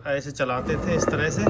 ऐसे चलाते थे, इस तरह से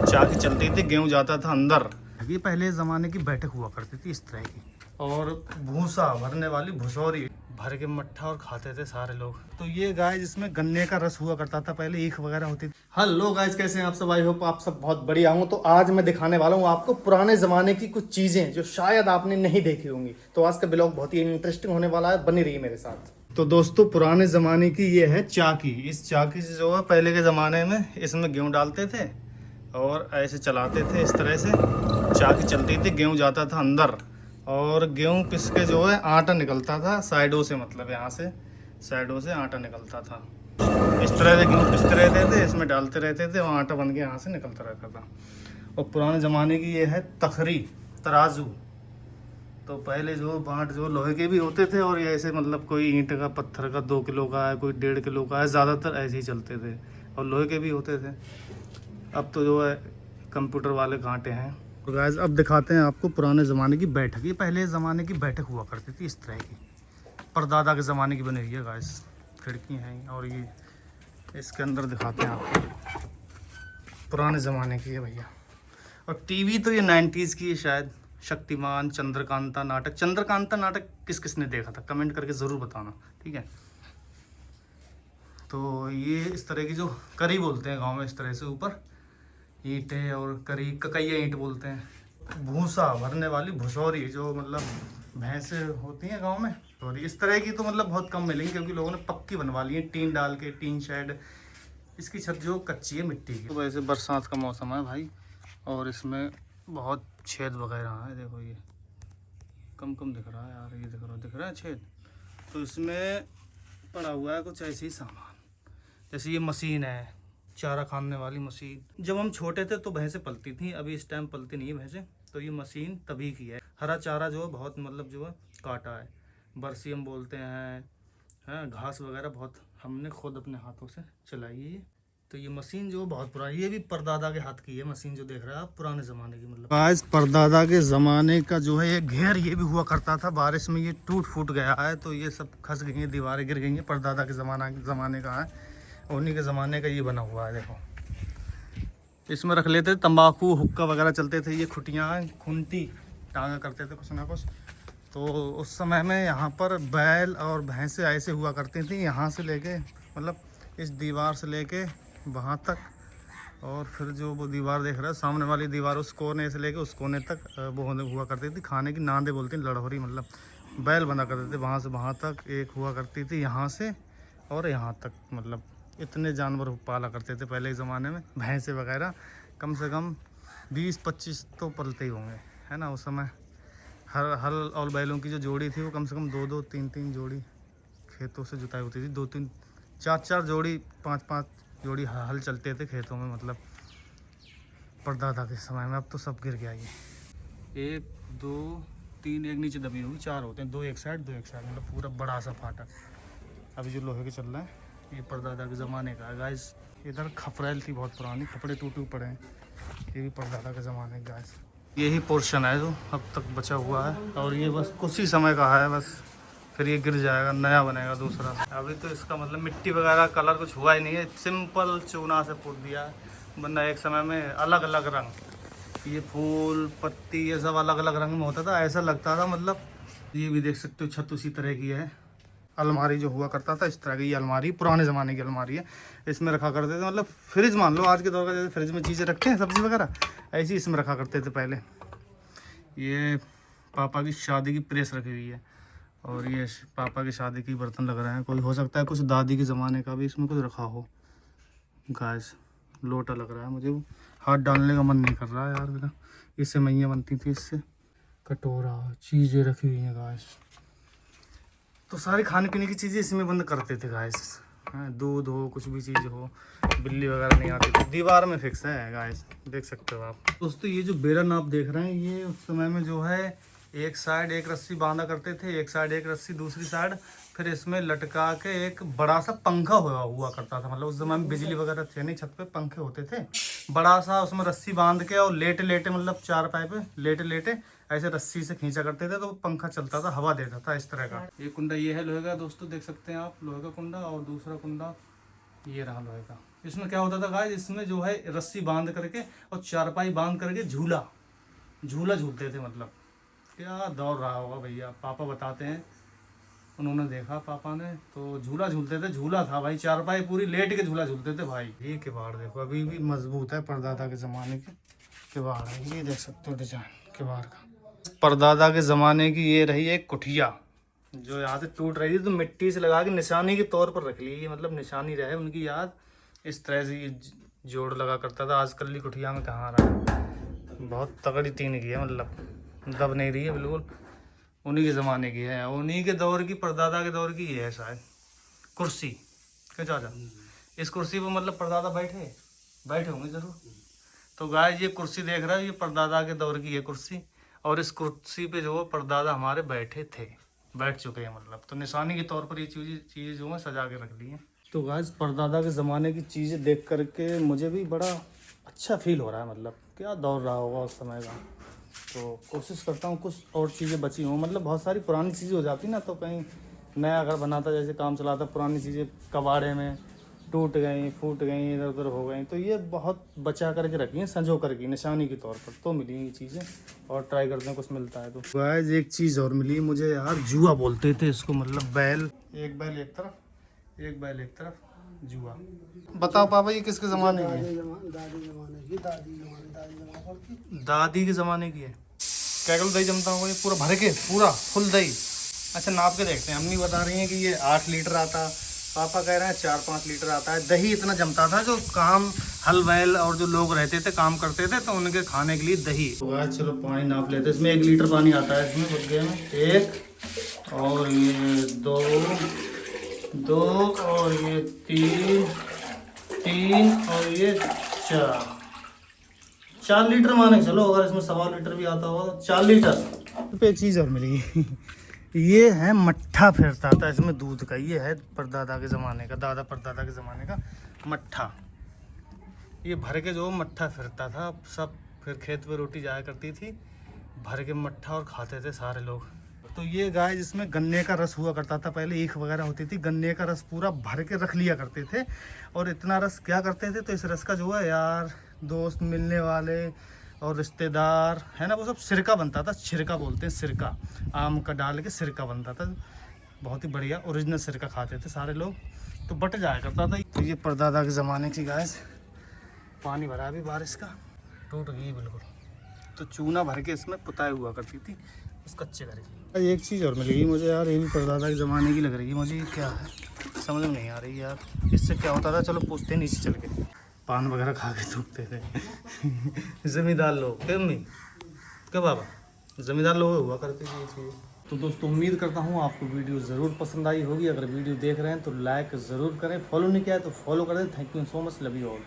चाकी चलती थी, गेहूं जाता था अंदर। ये पहले ज़माने की बैठक हुआ करती थी इस तरह की, और भूसा भरने वाली भुसौरी भर के मट्ठा और खाते थे सारे लोग। तो ये गाय जिसमें गन्ने का रस हुआ करता था, पहले ईख वगैरह होती थी। हेलो गाइस, कैसे हैं आप सब? आई होप आप सब बहुत बढ़िया हूँ। तो आज मैं दिखाने वाला हूँ आपको पुराने ज़माने की कुछ चीज़ें जो शायद आपने नहीं देखी होंगी। तो आज का ब्लॉग बहुत ही इंटरेस्टिंग होने वाला है, बनी रही मेरे साथ। तो दोस्तों, पुराने ज़माने की ये है चाकी। इस चाकी से जो है पहले के ज़माने में इसमें गेहूँ डालते थे और ऐसे चलाते थे, इस तरह से चाकी चलती थी, गेहूँ जाता था अंदर, और गेहूँ पिस के जो है आटा निकलता था साइडों से, मतलब यहाँ से साइडों से आटा निकलता था। इस तरह से गेहूँ पिसते रहते थे, इसमें डालते रहते थे और आटा बन के यहाँ से निकलता रहता था। और पुराने ज़माने की ये है तखरी, तराजू। तो पहले जो बाट जो लोहे के भी होते थे, और ये ऐसे मतलब कोई ईंट का, पत्थर का 2 किलो का है, कोई 1.5 किलो का है, ज़्यादातर ऐसे ही चलते थे, और लोहे के भी होते थे। अब तो जो है कंप्यूटर वाले कांटे हैं। तो गाइस, अब दिखाते हैं आपको पुराने ज़माने की बैठक। ये पहले ज़माने की बैठक हुआ करती थी इस तरह की, परदादा के ज़माने की बनी हुई है गाइस। खिड़की हैं, और ये इसके अंदर दिखाते हैं आपको, पुराने ज़माने की है भैया। और टीवी तो ये 90s की है शायद। शक्तिमान, चंद्रकांता नाटक। चंद्रकांता नाटक किस किस ने देखा था कमेंट करके ज़रूर बताना, ठीक है। तो ये इस तरह की जो करी बोलते हैं गांव में, इस तरह से ऊपर ईंटें, और करी ककैया ईंट बोलते हैं। भूसा भरने वाली भुसौरी, जो मतलब भैंस होती हैं गांव में, और इस तरह की तो मतलब बहुत कम मिलेंगी, क्योंकि लोगों ने पक्की बनवा ली है टीन डाल के, टीन शेड। इसकी छत जो कच्ची है मिट्टी की। तो वैसे बरसात का मौसम है भाई, और इसमें बहुत छेद वगैरह है। देखो ये कम कम दिख रहा है यार, ये दिख रहा है छेद। तो इसमें पड़ा हुआ है कुछ ऐसे ही सामान, जैसे ये मशीन है, चारा खाने वाली मशीन। जब हम छोटे थे तो भैंसें पलती थी, अभी इस टाइम पलती नहीं है भैंसें। तो ये मशीन तभी की है। हरा चारा जो है बहुत मतलब जो है काटा है, बरसी हम बोलते हैं, घास वगैरह बहुत हमने खुद अपने हाथों से चलाई है ये। तो ये मशीन जो बहुत पुरानी, ये भी परदादा के हाथ की है मशीन जो देख रहे हैं आप, पुराने ज़माने की। मतलब आज परदादा के ज़माने का जो है ये घेर, ये भी हुआ करता था। बारिश में ये टूट फूट गया है, तो ये सब खस गई हैं, दीवारें गिर गई हैं। परदादा के ज़माने का है, उन्हीं के ज़माने का ये बना हुआ है। देखो इसमें रख लेते थे तंबाकू, हुक्का वगैरह चलते थे। ये खुटियाँ हैं, खुंटी टांगा करते थे कुछ ना कुछ। तो उस समय में यहाँ पर बैल और भैंसें ऐसे हुआ करती थी, यहाँ से लेके मतलब इस दीवार से लेके वहाँ तक, और फिर जो वो दीवार देख रहा है सामने वाली दीवार, उस कोने से लेके उस कोने तक वो हुआ करती थी। खाने की नांदे बोलते हैं, लड़होरी, मतलब बैल बंधा करते थे। वहाँ से वहाँ तक एक हुआ करती थी, यहाँ से और यहाँ तक। मतलब इतने जानवर पाला करते थे पहले के ज़माने में। भैंसे वगैरह कम से कम 20-25 तो पलते ही होंगे, है ना। उस समय हल और बैलों की जो जोड़ी थी वो कम से कम 2-2, 3-3 जोड़ी खेतों से जुताई होती थी। 2-3, 4-4 जोड़ी, 5-5 जोड़ी हल चलते थे खेतों में, मतलब परदादा के समय में। अब तो सब गिर गया। ये 1 2 3, एक नीचे दबी होगी, 4 होते हैं, 2 एक साइड 2 एक साइड, मतलब पूरा बड़ा सा फाटक। अभी जो लोहे के चल रहा है ये परदादा के ज़माने का है गाइस। इधर खपरेल थी बहुत पुरानी, कपड़े टूटे पड़े हैं, ये भी परदादा के ज़माने का गाइस। यही पोर्शन है जो अब तक बचा हुआ है, और ये बस कुछ ही समय का है बस, फिर ये गिर जाएगा, नया बनेगा दूसरा। अभी तो इसका मतलब मिट्टी वगैरह कलर कुछ हुआ ही नहीं है, सिंपल चूना से पोत दिया है, वरना एक समय में अलग अलग रंग, ये फूल पत्ती ये सब अलग अलग रंग में होता था, ऐसा लगता था। मतलब ये भी देख सकते हो छत उसी तरह की है। अलमारी जो हुआ करता था इस तरह की, ये अलमारी पुराने ज़माने की अलमारी है, इसमें रखा करते थे। मतलब फ्रिज मान लो आज के दौर का, जैसे फ्रिज में चीज़ें रखते हैं सब्ज़ी वगैरह, ऐसी इसमें रखा करते थे पहले। ये पापा की शादी की प्रेस रखी हुई है, और ये पापा की शादी की बर्तन लग रहे हैं। कोई हो सकता है कुछ दादी के ज़माने का भी इसमें कुछ रखा हो। गैस लोटा लग रहा है मुझे, वो हाथ डालने का मन नहीं कर रहा है यार मेरा। इससे मैया बनती थी, इससे कटोरा, चीज़ें रखी हुई हैं गैस। तो सारी खाने पीने की चीज़ें इसमें बंद करते थे गैस। हाँ, दूध हो, कुछ भी चीज़ हो, बिल्ली वगैरह नहीं आती थी। दीवार में फिक्स है गैस, देख सकते हो आप दोस्तों। ये जो बेरन आप देख रहे हैं, ये उस समय में जो है एक साइड एक रस्सी बांधा करते थे, एक साइड एक रस्सी दूसरी साइड, फिर इसमें लटका के एक बड़ा सा पंखा हुआ करता था। मतलब उस समय में बिजली वगैरह थे नहीं, छत पे पंखे होते थे बड़ा सा, उसमें रस्सी बांध के, और लेटे लेटे मतलब 4 पाए पे लेटे लेटे ऐसे रस्सी से खींचा करते थे, तो पंखा चलता था, हवा देता था इस तरह का। ये कुंडा ये है लोहे का दोस्तों, देख सकते हैं आप, लोहे का कुंडा। और दूसरा कुंडा ये रहा लोहे का, इसमें क्या होता था गाइस, इसमें जो है रस्सी बांध करके और चारपाई बांध करके झूला झूलते थे। मतलब क्या दौड़ रहा होगा भैया, पापा बताते हैं, उन्होंने देखा पापा ने, तो झूला झूलते थे। झूला था भाई, चारपाई पूरी लेट के झूला झूलते थे भाई। ये किवाड़ देखो अभी भी मजबूत है, परदादा के ज़माने के किवाड़ है। ये देख सकते हो डिजाइन किवाड़ का, परदादा के ज़माने की ये रही एक कुठिया जो यहाँ से टूट रही थी, तो मिट्टी से लगा के निशानी के तौर पर रख ली। ये मतलब निशानी रहे उनकी याद, इस तरह से ये जोड़ लगा करता था। आजकल की कुठिया में कहाँ रहा है, बहुत तगड़ी तीन की है, मतलब दब नहीं रही है बिल्कुल। उन्हीं के ज़माने की है, उन्हीं के दौर की, परदादा के दौर की है शायद कुर्सी। क्या चाचा, इस कुर्सी पर मतलब परदादा बैठे होंगे ज़रूर। तो गाय ये कुर्सी देख रहा है, ये परदादा के दौर की है कुर्सी, और इस कुर्सी पे जो परदादा हमारे बैठ चुके हैं मतलब। तो निशानी के तौर पर ये चीज़ें जो है सजा के रख दी हैं। तो गाइस परदादा के ज़माने की चीज़ें देख करके मुझे भी बड़ा अच्छा फील हो रहा है, मतलब क्या दौर रहा होगा उस समय का। तो कोशिश करता हूँ कुछ और चीज़ें बची हों, मतलब बहुत सारी पुरानी चीज़ें हो जाती ना, तो कहीं नया घर बनाता जैसे काम चलाता, पुरानी चीज़ें कबाड़े में टूट गई, फूट गई, इधर उधर हो गई, तो ये बहुत बचा करके रखी हैं, संजो करके निशानी के तौर पर। तो मिली ये चीज़ें, और ट्राई करते हैं कुछ मिलता है तो। गाइस एक चीज़ और मिली मुझे यार, जुआ बोलते थे इसको, मतलब बैल एक बैल एक तरफ जुआ। बताओ पापा ये किसके ज़माने की है? दादी के ज़माने की है। क्या किलो दही जमता होगा ये पूरा भर के, पूरा फुल दही? अच्छा नाप के देखते हैं। अम्मी बता रही हैं कि ये 8 लीटर आता, पापा कह रहे हैं 4-5 लीटर आता है। दही इतना जमता था, जो काम हल बैल और जो लोग रहते थे काम करते थे, तो उनके खाने के लिए दही। तो चलो पानी नाप लेते हैं। इसमें 1 लीटर पानी आता है इसमें, बच गया में 1 और ये 2 और ये 3 और ये 4 लीटर माने चलो। अगर इसमें 1.25 लीटर भी आता होगा तो 4 लीटर। तो एक चीज़ और मिलेगी ये है मट्ठा फिरता था इसमें दूध का। ये है परदादा के ज़माने का, दादा परदादा के ज़माने का मट्ठा। ये भर के जो मट्ठा फिरता था सब, फिर खेत पे रोटी जाया करती थी, भर के मट्ठा और खाते थे सारे लोग। तो ये गाय जिसमें गन्ने का रस हुआ करता था, पहले ईख वगैरह होती थी, गन्ने का रस पूरा भर के रख लिया करते थे। और इतना रस क्या करते थे, तो इस रस का जो है यार दोस्त मिलने वाले और रिश्तेदार है ना, वो सब सिरका बनता था। सिरका बोलते हैं, सिरका आम का डाल के सिरका बनता था, बहुत ही बढ़िया ओरिजिनल सिरका खाते थे सारे लोग, तो बट जाया करता था। तो ये परदादा के ज़माने की गाय, पानी भरा अभी बारिश का, टूट गई बिल्कुल। तो चूना भर के इसमें पुताई हुआ करती थी उस कच्चे घर की। एक चीज़ और मिलेगी मुझे यार, ये भी परदादा के ज़माने की लग रही है मुझे। ये क्या है समझ में नहीं आ रही यार, इससे क्या होता था, चलो पूछते नीचे चल के। पान वगैरह खा के थूकते थे ज़मींदार लोग, क्या मम्मी क्या बाबा, ज़मींदार लोग हुआ करते थे ये चीज़। तो दोस्तों उम्मीद करता हूँ आपको वीडियो ज़रूर पसंद आई होगी। अगर वीडियो देख रहे हैं तो लाइक ज़रूर करें, फॉलो नहीं किया है तो फॉलो करें। Thank you so much, love you all.